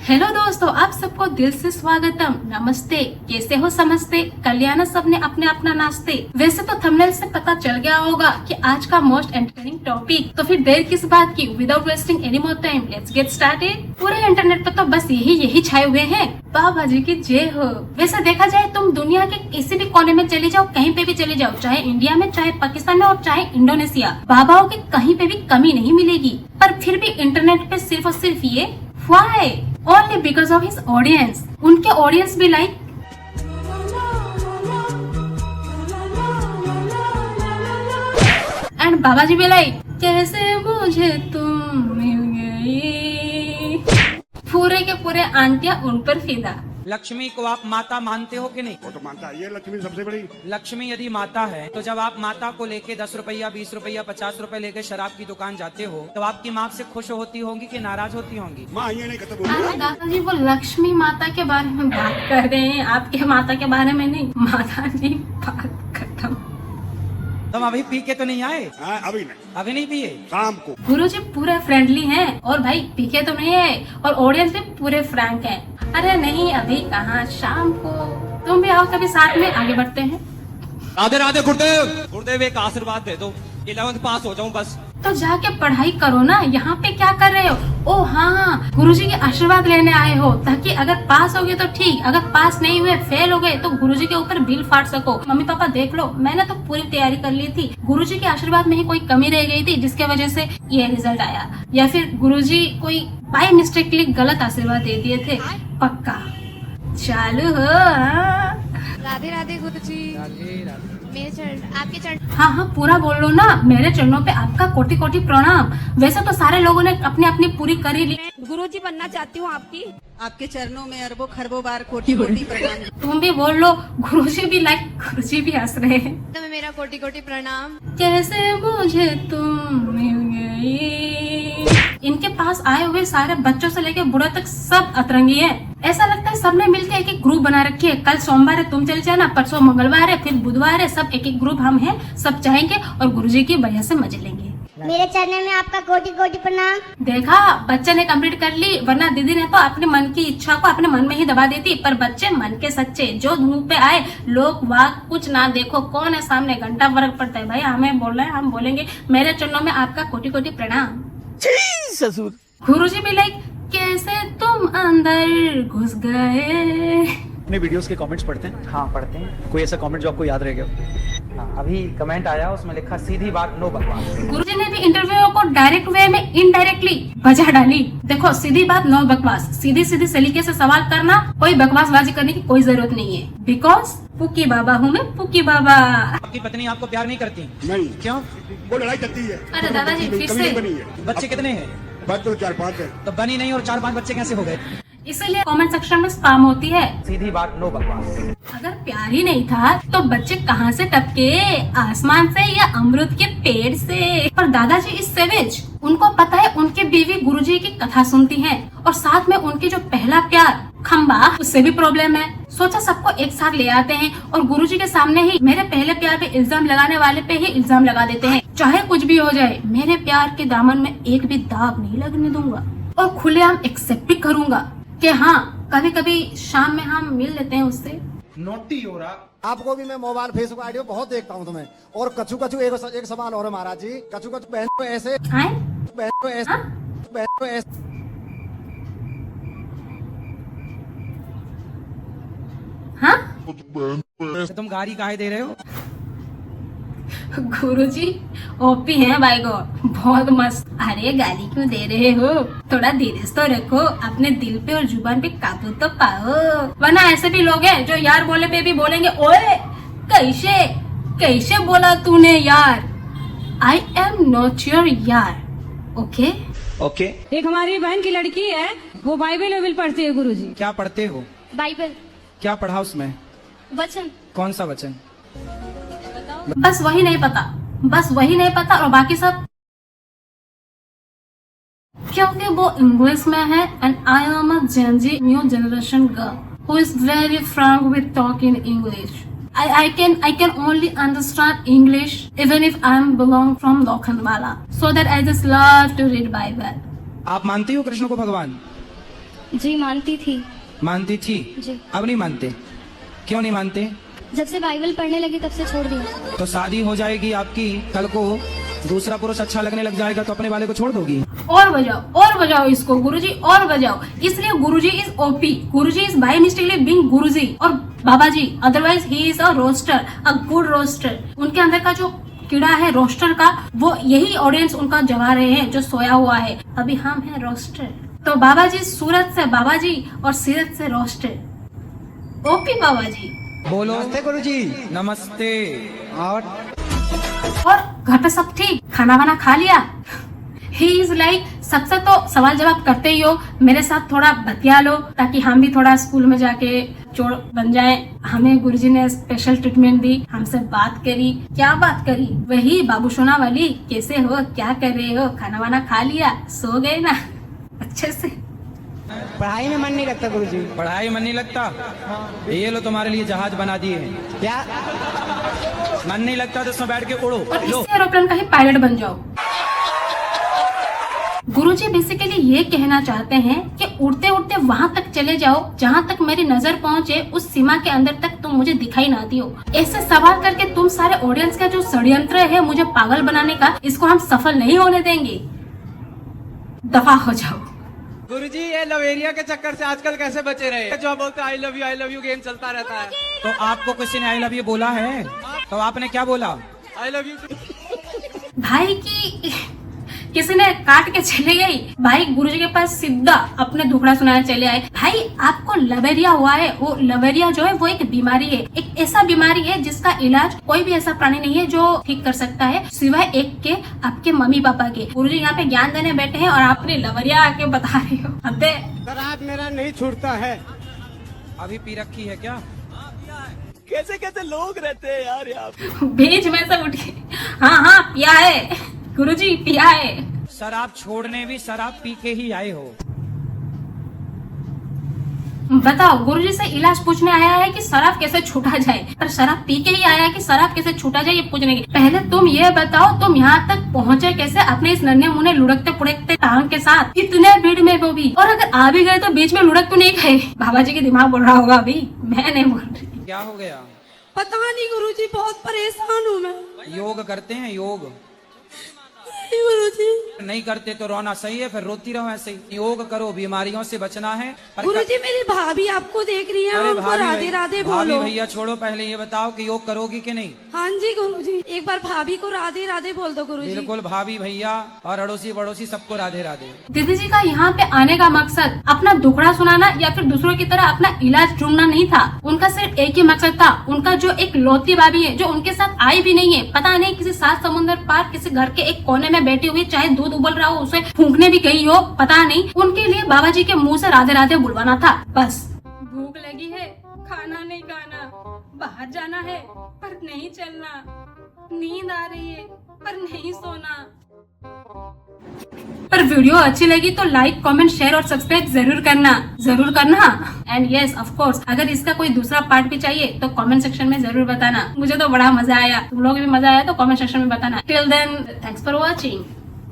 Hello दोस्तों, आप सबको दिल से स्वागतम, नमस्ते। कैसे हो समझते, कल्याण सबने अपने अपना नाश्ते। वैसे तो थंबनेल से पता चल गया होगा कि आज का मोस्ट एंटरटेनिंग टॉपिक, तो फिर देर किस बात की, without wasting any more time let's get started. पूरे इंटरनेट पर तो बस यही छाए हुए हैं, बाबा जी की जय हो। वैसे देखा जाए तुम दुनिया के किसी भी कोने में चले जाओ, कहीं पे भी चले जाओ, चाहे इंडिया में, चाहे पाकिस्तान में और चाहे इंडोनेशिया, बाबाओं की कहीं पे भी कमी नहीं मिलेगी। पर फिर भी इंटरनेट पे सिर्फ और सिर्फ ये Why? Only because of his audience. उनके ऑडियंस भी लाइक एंड बाबा जी भी लाइक कैसे मुझे तुम मिल गई। पूरे के पूरे आंटियां उन पर फिदा। लक्ष्मी को आप माता मानते हो कि नहीं? वो तो मानता है, ये लक्ष्मी सबसे बड़ी। लक्ष्मी यदि माता है तो जब आप माता को लेके 10 रुपया, 20 रुपया, 50 रुपए लेके शराब की दुकान जाते हो तो आपकी माँ से खुश होती होंगी कि नाराज होती होंगी? माँ ये नहीं खत्म हो दादाजी वो लक्ष्मी माता के बारे में बात कर रहे हैं, आपके माता के बारे में नहीं। माता जी बात खत्म। तुम अभी पी के तो नहीं आए? अभी नहीं, अभी नहीं पिए? शाम को। गुरुजी पूरे फ्रेंडली हैं और भाई पीके तो नहीं है और ऑडियंस भी पूरे फ्रैंक हैं। अरे नहीं अभी कहाँ, शाम को। तुम भी आओ कभी साथ में, आगे बढ़ते हैं। राधे राधे गुरुदेव। गुरुदेव एक आशीर्वाद दे दो, 11th पास हो जाऊं बस। तो जाके पढ़ाई करो ना, यहाँ पे क्या कर रहे हो? ओ हाँ, गुरुजी के आशीर्वाद लेने आए हो ताकि अगर पास हो गए तो ठीक, अगर पास नहीं हुए, फेल हो गए तो गुरुजी के ऊपर बिल फाड़ सको। मम्मी पापा देख लो, मैंने तो पूरी तैयारी कर ली थी, गुरुजी के आशीर्वाद में ही कोई कमी रह गई थी जिसके वजह से ये रिजल्ट आया, या फिर गुरुजी कोई बाय मिस्टेकली गलत आशीर्वाद दे दिए थे। पक्का चालू हो। राधे राधे गुरुजी। मेरे चरण, आपके चरण। हाँ पूरा बोल लो ना। मेरे चरणों पे आपका कोटि कोटि प्रणाम। वैसे तो सारे लोगों ने अपनी अपनी पूरी करी ली। गुरुजी बनना चाहती हूँ आपकी। आपके चरणों में अरबों खरबों बार कोटि कोटि प्रणाम। तुम भी बोल लो, गुरुजी भी लाइक, गुरुजी भी हंस रहे हैं। तुम्हें मेरा कोटि कोटि प्रणाम। कैसे मुझे तुम मिल गई। इनके पास आए हुए सारे बच्चों से लेकर बूढ़े तक सब अतरंगी है। ऐसा लगता है सबने मिलकर एक एक ग्रुप बना रखी है। कल सोमवार है, तुम चले जाना, परसों मंगलवार है, फिर बुधवार है, सब एक एक ग्रुप हम हैं, सब चाहेंगे और गुरुजी की वजह से मजे लेंगे। मेरे चरणों में आपका कोटि कोटि प्रणाम। देखा, बच्चे ने कंप्लीट कर ली, वरना दीदी ने तो अपने मन की इच्छा को अपने मन में ही दबा देती। पर बच्चे मन के सच्चे, जो धूप पे आए, लोग वाक कुछ ना देखो, कौन है सामने, घंटा फर्क पड़ता है भाई। हमें बोलना है, हम बोलेंगे मेरे चरणों में आपका कोटि कोटि प्रणाम। ससुर गुरुजी भी लाइक कैसे तुम अंदर घुस गए। अपने वीडियोस के कमेंट्स पढ़ते हैं? हाँ पढ़ते हैं। कोई ऐसा कमेंट जो आपको याद रह गया? हाँ, अभी कमेंट आया, उसमें लिखा सीधी बात नो बकवास। गुरुजी ने भी इंटरव्यू को डायरेक्ट वे में इनडायरेक्टली बजा डाली। देखो, सीधी बात नो बकवास, सीधी सीधी सलीके से सवाल करना, कोई बकवासबाजी करने की कोई जरूरत नहीं है। बिकॉज पुकी बाबा हूँ मैं, पुकी बाबा। आपकी पत्नी आपको प्यार नहीं करती? नहीं। क्यों? वो लड़ाई करती है। अरे दादाजी फिर कभी से नहीं बनी है। बच्चे कितने हैं? बस तो 4-5 है। तो बनी नहीं और 4-5 बच्चे कैसे हो गए? इसीलिए कमेंट सेक्शन में स्पैम होती है। सीधी बात नो बकवास। अगर प्यार ही नहीं था तो बच्चे कहाँ से टपके, आसमान से या अमरूद के पेड़ से? पर दादाजी इस सेवेज, उनको पता है उनके बीवी गुरुजी की कथा सुनती हैं और साथ में उनके जो पहला प्यार खम्बा, उससे भी प्रॉब्लम है। सोचा सबको एक साथ ले आते हैं और गुरुजी के सामने ही मेरे पहले प्यार पे इल्जाम लगाने वाले पे ही इल्जाम लगा देते हैं। चाहे कुछ भी हो जाए, मेरे प्यार के दामन में एक भी दाग नहीं लगने दूंगा और खुलेआम एक्सेप्ट भी करूंगा कि हाँ, कभी कभी शाम में हम मिल लेते हैं उससे। नोटी हो रहा। आपको भी मैं मोबाइल फेसबुक आईडी बहुत देखता हूँ तुम्हें। और कछु कछु एक सवाल और है महाराज जी, कछु कछु बहन को ऐसे, आए? बहन को ऐसे, हाँ? बहन को ऐसे। हाँ? तो तुम गाड़ी काहे दे रहे हो? गुरुजी ओपी है भाई गॉड, बहुत मस्त। अरे गाली क्यों दे रहे हो, थोड़ा धीरे तो रखो, अपने दिल पे और जुबान पे काबू तो पाओ, वरना ऐसे भी लोग हैं जो यार बोले पे भी बोलेंगे ओए कैसे कैसे बोला तूने यार। आई एम नॉट योर यार, ओके? ओके। एक हमारी बहन की लड़की है, वो बाइबल लेवल पढ़ती है गुरुजी। क्या पढ़ते हो? बाइबल। क्या पढ़ा उसमें? वचन। कौन सा वचन? बस वही नहीं पता, बस वही नहीं पता और बाकी सब क्योंकि वो इंग्लिश में है। And I am a Gen Z new generation girl who is very Frank with talk in English. I can only understand English even if I am belong from Lokhandwala, so that I just love to read Bible. आप मानती हो कृष्ण को भगवान? जी मानती थी मानती थी, जी। अब नहीं मानते? क्यों नहीं मानते? जब से बाइबल पढ़ने लगी तब से छोड़ दिया। तो शादी हो जाएगी आपकी, कल को दूसरा पुरुष अच्छा लगने लग जाएगा तो अपने वाले को छोड़ दोगी? और बजाओ इसको गुरुजी, और बजाओ। इसलिए Guruji is OP, Guruji is by mistakely being Guruji, और बाबा जी अदरवाइज ही is a roster, a good roster. उनके अंदर का जो कीड़ा है रोस्टर का, वो यही ऑडियंस उनका जगा रहे हैं जो सोया हुआ है। अभी हम हैं रोस्टर। तो बाबा जी सूरत से बाबा जी और सीरत से रोस्टर, ओपी बाबा जी। बोलो नमस्ते गुरुजी। नमस्ते। और घर पे सब ठीक, खाना वाना खा लिया? ही इज लाइक सबसे तो सवाल जवाब करते ही हो, मेरे साथ थोड़ा बतिया लो ताकि हम भी थोड़ा स्कूल में जाके चोर बन जाए। हमें गुरुजी ने स्पेशल ट्रीटमेंट दी, हमसे बात करी। क्या बात करी? वही बाबू सोना वाली, कैसे हो, क्या कर रहे हो, खाना वाना खा लिया, सो गए ना अच्छे से? पढ़ाई में मन नहीं लगता गुरुजी। पढ़ाई मन नहीं लगता? ये लो तुम्हारे लिए जहाज बना दिए हैं। क्या मन नहीं लगता तो उसमें बैठ के उड़ो। और इसी एरोप्लेन का ही पायलट बन जाओ। गुरुजी बेसिकली ये कहना चाहते हैं कि उड़ते उड़ते वहाँ तक चले जाओ जहाँ तक मेरी नजर पहुँचे, उस सीमा के अंदर तक तुम मुझे दिखाई ना दियो। ऐसे सवाल करके तुम सारे ऑडियंस का जो षड्यंत्र है मुझे पागल बनाने का, इसको हम सफल नहीं होने देंगे। दफा हो जाओ। गुरुजी ये लवेरिया के चक्कर से आजकल कैसे बचे रहे? जो बोलते आई लव यू गेम चलता रहता है। तो आपको किसी ने आई लव यू बोला है? तो आपने क्या बोला? I love you. भाई की किसी ने काट के चले गई, भाई गुरुजी के पास सीधा अपने दुखड़ा सुनाने चले आए। भाई आपको लवेरिया हुआ है, वो लवेरिया जो है वो एक बीमारी है, एक ऐसा बीमारी है जिसका इलाज कोई भी ऐसा प्राणी नहीं है जो ठीक कर सकता है सिवाय एक के, आपके मम्मी पापा के। गुरुजी यहाँ पे ज्ञान देने बैठे हैं और आपने लवेरिया आके बता रहे हो। अबे शराब मेरा नहीं छूटता है। अभी पी रखी है क्या? कैसे कैसे लोग रहते हैं यार यहाँ पे। बीच में से उठ के हाँ पिया है गुरुजी, पिया है। शराब छोड़ने भी शराब पी के ही आए हो? बताओ, गुरुजी से इलाज पूछने आया है कि शराब कैसे छूटा जाए, पर शराब पी के ही आया है कि शराब कैसे छूटा जाए ये पूछने की। पहले तुम ये बताओ तुम यहाँ तक पहुँचे कैसे अपने इस नन्हे मुन्ने लुढ़कते पुढ़कते टांग के साथ, इतने भीड़ में वो भी। और अगर आ भी गए तो बीच में लुढ़क तो नहीं गए? बाबा जी के दिमाग बोल रहा होगा अभी, मैं नहीं बोल रही। क्या हो गया? पता नहीं गुरुजी, बहुत परेशान हूँ मैं। योग करते हैं? योग गुरुजी नहीं करते तो रोना सही है, फिर रोती रहो ऐसे ही। योग करो, बीमारियों से बचना है। गुरुजी मेरी भाभी आपको देख रही है, अरे उनको राधे राधे भाभी बोलो। भैया छोड़ो, पहले ये बताओ कि योग करोगी कि नहीं? हाँ जी गुरुजी, एक बार भाभी को राधे राधे बोल दो गुरुजी। बिल्कुल, भाभी भैया और अड़ोसी पड़ोसी सबको राधे राधे। दीदी जी का यहाँ पे आने का मकसद अपना दुखड़ा सुनाना या फिर दूसरों की तरह अपना इलाज ढूंढना नहीं था। उनका सिर्फ एक ही मकसद था। उनका जो एक लौती भाभी है जो उनके साथ आई भी नहीं है, पता नहीं किसी 7 समुद्र पार किसी घर के एक कोने में बैठी हुई, चाहे दूध उबल रहा हो उसे फूंकने भी गई हो, पता नहीं। उनके लिए बाबा जी के मुंह से राधे राधे बुलवाना था बस। भूख लगी है, खाना नहीं खाना, बाहर जाना है पर नहीं चलना, नींद आ रही है पर नहीं सोना। पर वीडियो अच्छी लगी तो लाइक कमेंट शेयर और सब्सक्राइब जरूर करना। एंड यस ऑफ कोर्स, अगर इसका कोई दूसरा पार्ट भी चाहिए तो कमेंट सेक्शन में जरूर बताना। मुझे तो बड़ा मजा आया, तुम लोग भी मजा आया तो कमेंट सेक्शन में बताना। Till then thanks for watching.